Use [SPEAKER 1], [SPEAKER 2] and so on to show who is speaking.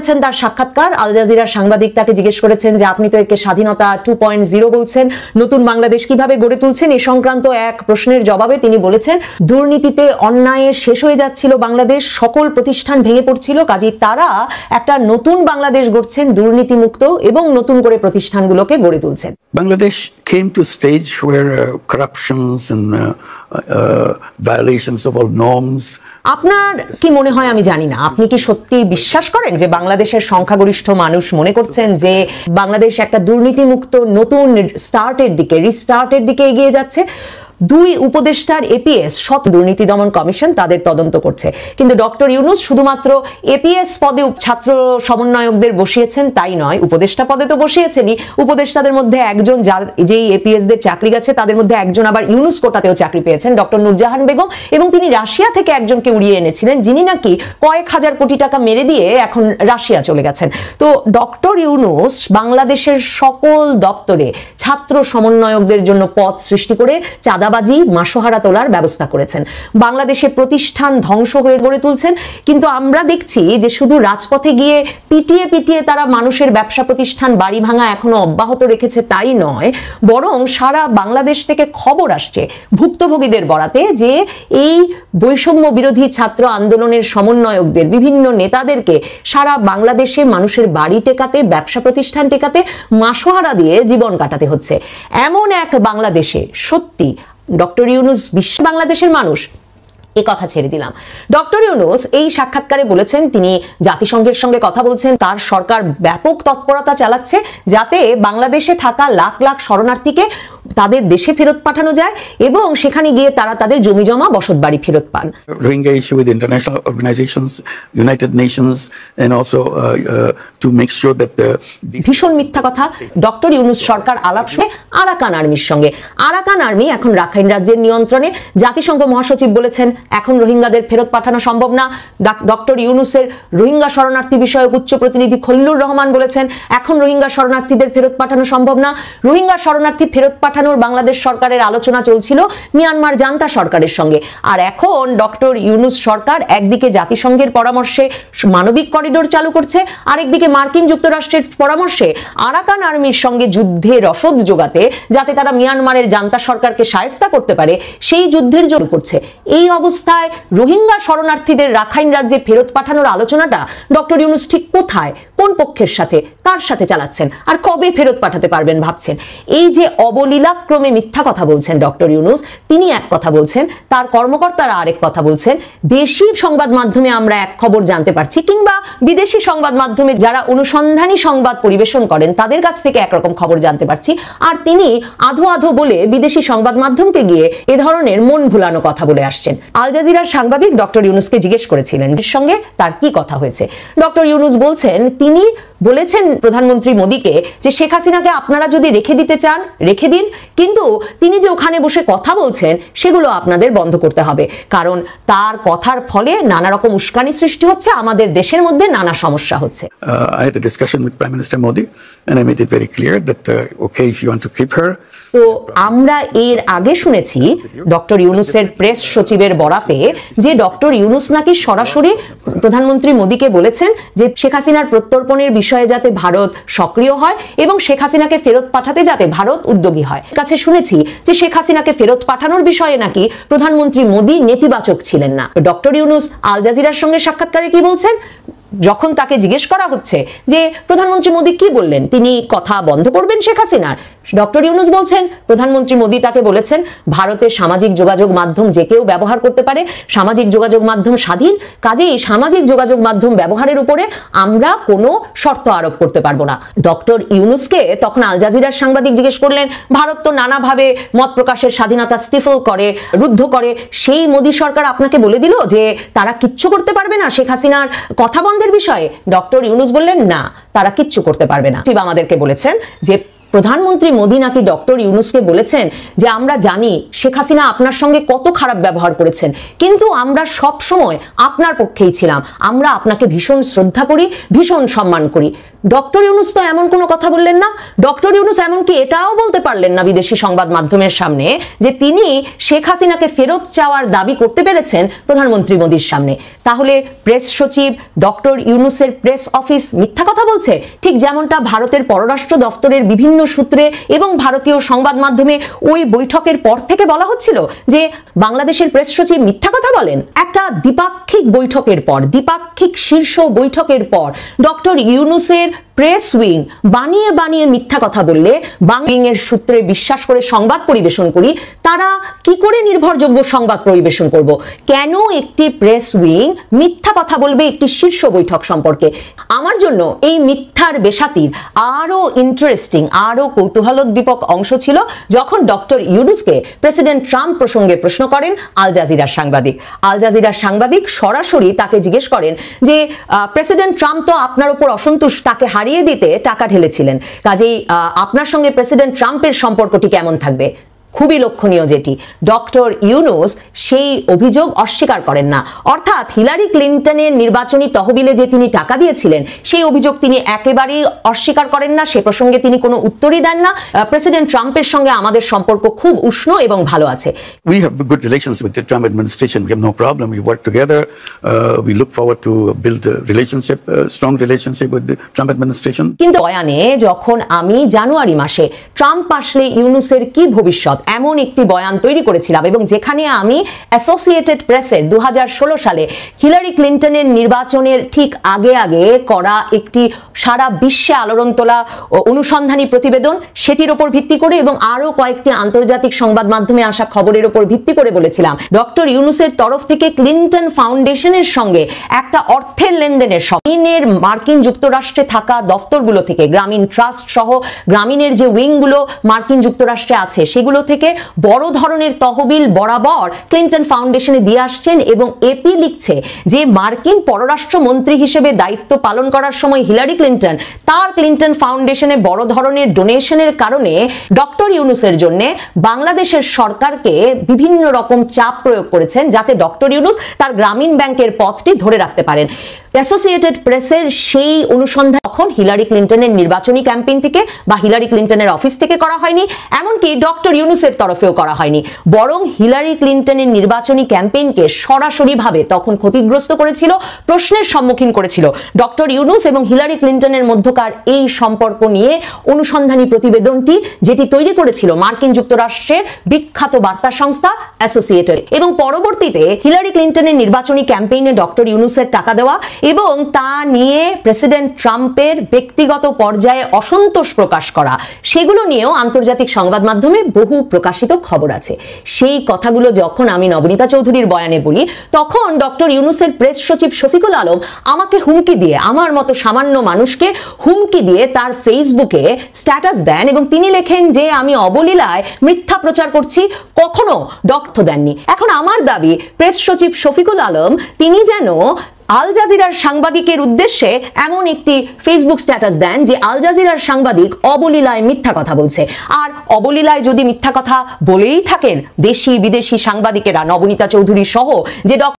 [SPEAKER 1] বলছেন তার সাক্ষাৎকার, আল জাজিরার সাংবাদিক তাকে জিজ্ঞেস করেছেন যে আপনি তো একে স্বাধীনতা 2.0 বলছেন, নতুন বাংলাদেশ কিভাবে গড়ে তুলছেন? এই সংক্রান্ত এক প্রশ্নের জবাবে তিনি বলেছেন দুর্নীতিতে অন্যায়ে শেষ হয়ে যাচ্ছিল বাংলাদেশ, সকল প্রতিষ্ঠান ভেঙে পড়ছিল, কাজেই তারা একটা নতুন বাংলাদেশ গড়ছেন, দুর্নীতিমুক্ত এবং নতুন করে প্রতিষ্ঠানগুলোকে গড়ে তুলছেন।
[SPEAKER 2] Bangladesh came to a stage where corruptions and violations of all norms.
[SPEAKER 1] আপনার কি মনে হয় আমি জানি না, আপনি কি সত্যি বিশ্বাস করেন যে বাংলাদেশের সংখ্যাগরিষ্ঠ মানুষ মনে করছেন যে বাংলাদেশ একটা দুর্নীতিমুক্ত নতুন রিস্টার্টের দিকে এগিয়ে যাচ্ছে? দুই উপদেষ্টার এপিএস শত দুর্নীতি দমন কমিশন তাদের তদন্ত করছে, কিন্তু ডক্টর ইউনূস শুধুমাত্র এপিএস পদে ছাত্র সমন্বয়কদের বসিয়েছেন তাই নয়, উপদেষ্টা পদে তো বসিয়েছেনই, উপদেষ্টাদের মধ্যে একজন যেই এপিএস দের চাকরি গেছে তাদের মধ্যে একজন আবার ইউনূস কোটাতেও চাকরি পেয়েছেন, ডক্টর নূরজাহান বেগম, এবং তিনি রাশিয়া থেকে একজনকে উড়িয়ে এনেছিলেন যিনি নাকি কয়েক হাজার কোটি টাকা মেরে দিয়ে এখন রাশিয়া চলে গেছেন। তো ডক্টর ইউনূস বাংলাদেশের সকল দপ্তরে ছাত্র সমন্বয়কদের জন্য পদ সৃষ্টি করে চাঁদাবাজি মাসোহারা তোলার ব্যবস্থা করেছেন, বাংলাদেশে প্রতিষ্ঠান ধ্বংস হয়ে গড়ে তুলছেন। কিন্তু আমরা দেখছি যে শুধু রাজপথে গিয়ে পিটিয়ে পিটিয়ে তারা মানুষের ব্যবসা প্রতিষ্ঠান বাড়ি ভাঙা এখনো অব্যাহত রেখেছে তাই নয়, বরং সারা বাংলাদেশ থেকে খবর আসছে ভুক্তভোগীদের বরাতে যে এই বৈষম্য বিরোধী ছাত্র আন্দোলনের সমন্বয়কদের বিভিন্ন নেতাদেরকে সারা বাংলাদেশে মানুষের বাড়ি টেকাতে, ব্যবসা প্রতিষ্ঠান টেকাতে মাসোহারা দিয়ে জীবন কাটাতে হচ্ছে। এমন এক বাংলাদেশে সত্যি ডক্টর ইউনূস বিশ্ব বাংলাদেশের মানুষ? এ কথা ছেড়ে দিলাম। ডক্টর ইউনূস এই সাক্ষাৎকারে বলেছেন তিনি জাতিসংঘের সঙ্গে কথা বলছেন, তার সরকার ব্যাপক তৎপরতা চালাচ্ছে যাতে বাংলাদেশে থাকা লাখ লাখ শরণার্থীকে তাদের দেশে ফেরত পাঠানো যায় এবং সেখানে গিয়ে তারা তাদের জমি জমা বসত বাড়ি ফেরত পান।
[SPEAKER 2] Rohingya issue with international organizations, United Nations, and also to make sure that
[SPEAKER 1] ভীষণ মিথ্যা কথা। ডক্টর ইউনূস সরকার আলাপ শুনে আরাকান আর্মির সঙ্গে, আরাকান আর্মি এখন রাখাইন রাজ্যের নিয়ন্ত্রণে, জাতিসংঘ মহাসচিব বলেছেন এখন রোহিঙ্গাদের ফেরত পাঠানো সম্ভব না। ডক্টর ইউনূসের রোহিঙ্গা শরণার্থী বিষয়ক উচ্চ প্রতিনিধি খলিলুর রহমান বলেছেন এখন রোহিঙ্গা শরণার্থীদের ফেরত পাঠানো সম্ভব না। রোহিঙ্গা শরণার্থী ফেরত পাঠানোর বাংলাদেশ সরকারের আলোচনা চলছিল মিয়ানমার জান্তা সরকারের সঙ্গে, আর এখন ডক্টর ইউনূস সরকার একদিকে জাতিসংঘের পরামর্শে মানবিক করিডোর চালু করছে, আরেকদিকে মার্কিন যুক্তরাষ্ট্রের পরামর্শে আরাকান আর্মির সঙ্গে যুদ্ধে রসদ যোগাতে যাতে তারা মিয়ানমারের জান্তা সরকারকে শায়েস্তা করতে পারে সেই যুদ্ধের জন্য করছে। এই অবস্থায় রোহিঙ্গা শরণার্থীদের রাখাইন রাজ্যে ফেরত পাঠানোর আলোচনাটা ডক্টর ইউনূস ঠিক কোথায়, কোন পক্ষের সাথে, কার সাথে চালাচ্ছেন, আর কবে ফেরত পাঠাতে পারবেন ভাবছেন? এই যে অবলীলাক্রমে মিথ্যা কথা বলছেন ডক্টর ইউনূস, তিনি এক কথা বলছেন, তার কর্মকর্তারা আরেক কথা বলছেন, দেশি সংবাদ মাধ্যমে আমরা এক খবর জানতে পারছি, কিংবা বিদেশি সংবাদ মাধ্যমে যারা অনুসন্ধানী সংবাদ পরিবেশন করেন তাদের কাছ থেকে একরকম খবর জানতে পারছি, আর তিনি আধো আধো বলে বিদেশি সংবাদ মাধ্যমকে গিয়ে এ ধরনের মন ভুলানো কথা বলে আসছেন। আল জাজিরার সাংবাদিক ডক্টর ইউনূসকে জিজ্ঞেস করেছিলেন এর সঙ্গে তার কি কথা হয়েছে। ডক্টর ইউনূস বলছেন তিনি বলেছেন প্রধানমন্ত্রী মোদীকে যে শেখ হাসিনাকে আপনারা যদি রেখে দিতে চান রেখে দিন, কিন্তু তিনি যে ওখানে বসে কথা বলছেন সেগুলো আপনাদের বন্ধ করতে হবে, কারণ তার কথার ফলে নানা রকম উস্কানি সৃষ্টি হচ্ছে, আমাদের দেশের মধ্যে নানা সমস্যা হচ্ছে।
[SPEAKER 2] I had a discussion with Prime Minister Modi and I made it very clear that okay, if you want to keep her.
[SPEAKER 1] তো আমরা এর আগে শুনেছি ডক্টর ইউনূসের প্রেস সচিবের বরাতে যে ডক্টর ইউনূস নাকি সরাসরি প্রধানমন্ত্রী মোদীকে বলেছেন যে শেখ হাসিনার প্রত্যর্পণের বিষয়ে যাতে ভারত সক্রিয় হয় এবং শেখ হাসিনাকে ফেরত পাঠাতে যাতে ভারত উদ্যোগী হয়। কাছে শুনেছি যে শেখ হাসিনাকে ফেরত পাঠানোর বিষয়ে নাকি প্রধানমন্ত্রী মোদী নেতিবাচক ছিলেন না। ডক্টর ইউনূস আল জাজিরার সঙ্গে সাক্ষাৎকারে কি বলছেন? যখন তাকে জিজ্ঞেস করা হচ্ছে যে প্রধানমন্ত্রী মোদী কি বললেন, তিনি কথা বন্ধ করবেন শেখ হাসিনার, ডক্টর ইউনূস বলছেন প্রধানমন্ত্রী মোদী তাকে বলেছেন ভারতের সামাজিক যোগাযোগ মাধ্যম যে কেউ ব্যবহার করতে পারে, সামাজিক যোগাযোগ মাধ্যম স্বাধীন, কাজেই সামাজিক যোগাযোগ মাধ্যম ব্যবহারের উপরে আমরা কোনো শর্ত আরোপ করতে পারবো না। ডক্টর ইউনূসকে তখন আল জাজিরার সাংবাদিক জিজ্ঞেস করলেন ভারত তো নানাভাবে মত প্রকাশের স্বাধীনতা স্টিফল করে, রুদ্ধ করে, সেই মোদী সরকার আপনাকে বলে দিল যে তারা কিচ্ছু করতে পারবে না শেখ হাসিনার কথা বন্ধের বিষয়ে? ডক্টর ইউনূস বললেন না, তারা কিচ্ছু করতে পারবে না। আমাদেরকে বলেছেন যে প্রধানমন্ত্রী মোদী নাকি ডক্টর ইউনূসকে বলেছেন যে আমরা জানি শেখ হাসিনা আপনার সঙ্গে কত খারাপ ব্যবহার করেছেন, কিন্তু আমরা সব সময় আপনার পক্ষেই ছিলাম, আমরা আপনাকে ভীষণ শ্রদ্ধা করি, ভীষণ সম্মান করি। ডক্টর ইউনূস তো এমন কোনো কথা বললেন না। ডক্টর ইউনূস এমনকি এটাও বলতে পারলেন না বিদেশি সংবাদ মাধ্যমের সামনে যে তিনি শেখ হাসিনাকে ফেরত চাওয়ার দাবি করতে পেরেছেন প্রধানমন্ত্রী মোদীর সামনে। তাহলে প্রেস সচিব ডক্টর ইউনূসের প্রেস অফিস মিথ্যা কথা বলছে, ঠিক যেমনটা ভারতের পররাষ্ট্র দফতরের বিভিন্ন সূত্রে এবং ভারতীয় সংবাদ মাধ্যমে ওই বৈঠকের পর থেকে বলা হচ্ছিল যে বাংলাদেশের প্রেস সচিব মিথ্যা কথা বলেন। একটা দ্বিপাক্ষিক বৈঠকের পর, দ্বিপাক্ষিক শীর্ষ বৈঠকের পর ডক্টর ইউনূসের প্রেস উইং বানিয়ে বানিয়ে মিথ্যা কথা বললে বাংলাদেশের সূত্রে বিশ্বাস করে সংবাদ পরিবেশন করি, তারা কি করে নির্ভরযোগ্য সংবাদ পরিবেশন করব? কেন একটি প্রেস উইং মিথ্যা কথা বলবে একটি শীর্ষ বৈঠক সম্পর্কে? আমার জন্য এই মিথ্যার বেসাতির আরো ইন্টারেস্টিং, আরো কৌতূহলোদ্দীপক অংশ ছিল যখন ডক্টর ইউনূসকে প্রেসিডেন্ট ট্রাম্প প্রসঙ্গে প্রশ্ন করেন আল জাজিরার সাংবাদিক। আল জাজিরার সাংবাদিক সরাসরি তাকে জিজ্ঞেস করেন যে প্রেসিডেন্ট ট্রাম্প তো আপনার উপর অসন্তুষ্ট, তাকে হারিয়ে দিতে টাকা ঢেলেছিলেন, কাজেই আপনার সঙ্গে প্রেসিডেন্ট ট্রাম্পের সম্পর্কটি কেমন থাকবে? খুবই লক্ষণীয় যেটি ডক্টর ইউনূস সেই অভিযোগ অস্বীকার করেন না। অর্থাৎ হিলারি ক্লিন্টনের নির্বাচনী তহবিলে যে তিনি টাকা দিয়েছিলেন সেই অভিযোগ তিনি একেবারেই অস্বীকার করেন না, সে প্রসঙ্গে তিনি কোনো উত্তরই দেন না। প্রেসিডেন্ট ট্রাম্পের সঙ্গে আমাদের সম্পর্ক খুব উষ্ণ এবং ভালো আছে।
[SPEAKER 2] We have good relations with the Trump administration. We have no problem. We work together. We look forward to build a relationship, strong relationship with the Trump administration.
[SPEAKER 1] কিন্তু বয়ানে যখন আমি জানুয়ারি মাসে ট্রাম্প আসলে ইউনূসের কি ভবিষ্যৎ এমন একটি বয়ান তৈরি করেছিলাম এবং যেখানে আমি অ্যাসোসিয়েটেড প্রেসের 2016 সালে হিলারি ক্লিন্টনের নির্বাচনের ঠিক আগে আগে করা একটি সারা বিশ্বে আলোড়ন তোলা অনুসন্ধানী প্রতিবেদন, সেটির উপর ভিত্তি করে এবং আরো কয়েকটি আন্তর্জাতিক সংবাদ মাধ্যমে আসা খবরের উপর ভিত্তি করে বলেছিলাম ডক্টর ইউনূসের তরফ থেকে ক্লিন্টন ফাউন্ডেশনের সঙ্গে একটা অর্থের লেনদেনের গ্রামীণের মার্কিন যুক্তরাষ্ট্রে থাকা দফতরগুলো থেকে, গ্রামীণ ট্রাস্ট সহ গ্রামীণের যে উইংগুলো মার্কিন যুক্তরাষ্ট্রে আছে সেগুলো থেকে বড় ধরনের তহবিল বরাবর ক্লিন্টন ফাউন্ডেশনে দিয়ে আসছেন। এবং এপি লিখছে যে মার্কিন পররাষ্ট্র মন্ত্রী হিসেবে দায়িত্ব পালন করার সময় হিলারি ক্লিন্টন তার ক্লিন্টন ফাউন্ডেশনে বড় ধরনের ডোনেশনের কারণে ডক্টর ইউনূসের জন্য বাংলাদেশের সরকারকে বিভিন্ন রকম চাপ প্রয়োগ করেছেন যাতে ডক্টর ইউনূস তার গ্রামীণ ব্যাংকের পথটি ধরে রাখতে পারেন। অ্যাসোসিয়েটেড প্রেসের সেই অনুসন্ধান তখন হিলারি ক্লিন্টনের নির্বাচনী ক্যাম্পেইন থেকে বা হিলারি ক্লিন্টনের অফিস থেকে করা হয়নি, এমনকি ডক্টর ইউনূসের তরফেও করা হয়নি, বরং হিলারি ক্লিন্টনের নির্বাচনী ক্যাম্পেইনকে সরাসরিভাবে তখন ক্ষতিগ্রস্ত করেছিল, প্রশ্নের সম্মুখীন করেছিল ডক্টর ইউনূস এবং হিলারি ক্লিন্টনের মধ্যকার এই সম্পর্ক নিয়ে অনুসন্ধানী প্রতিবেদনটি, যেটি তৈরি করেছিল মার্কিন যুক্তরাষ্ট্রের বিখ্যাত বার্তা সংস্থা অ্যাসোসিয়েটেড। এবং পরবর্তীতে হিলারি ক্লিন্টনের নির্বাচনী ক্যাম্পেইনে ডক্টর ইউনূসের টাকা দেওয়া এবং তা নিয়ে প্রেসিডেন্ট ট্রাম্পের ব্যক্তিগত পর্যায়ে অসন্তোষ প্রকাশ করা, সেগুলো নিয়েও আন্তর্জাতিক সংবাদ মাধ্যমে বহু প্রকাশিত খবর আছে। সেই কথাগুলো যখন আমি নবনীতা চৌধুরীর বয়ানে বলি, তখন ডক্টর ইউনূসের প্রেস সচিব শফিকুল আলম আমাকে হুমকি দিয়ে, আমার মতো সামান্য মানুষকে হুমকি দিয়ে তার ফেসবুকে স্ট্যাটাস দেন এবং তিনি লেখেন যে আমি অবলীলায় মিথ্যা প্রচার করছি, কখনো তথ্য দেননি। এখন আমার দাবি প্রেস সচিব শফিকুল আলম তিনি যেন আল জাজিরার সাংবাদিকের উদ্দেশ্যে এমন একটি ফেসবুক স্ট্যাটাস দেন যে আল জাজিরার সাংবাদিক অবলীলায় মিথ্যা কথা বলছে। আর অবলীলায় যদি মিথ্যা কথা বলেই থাকেন দেশি বিদেশি সাংবাদিকেরা, নবনীতা চৌধুরী সহ, যে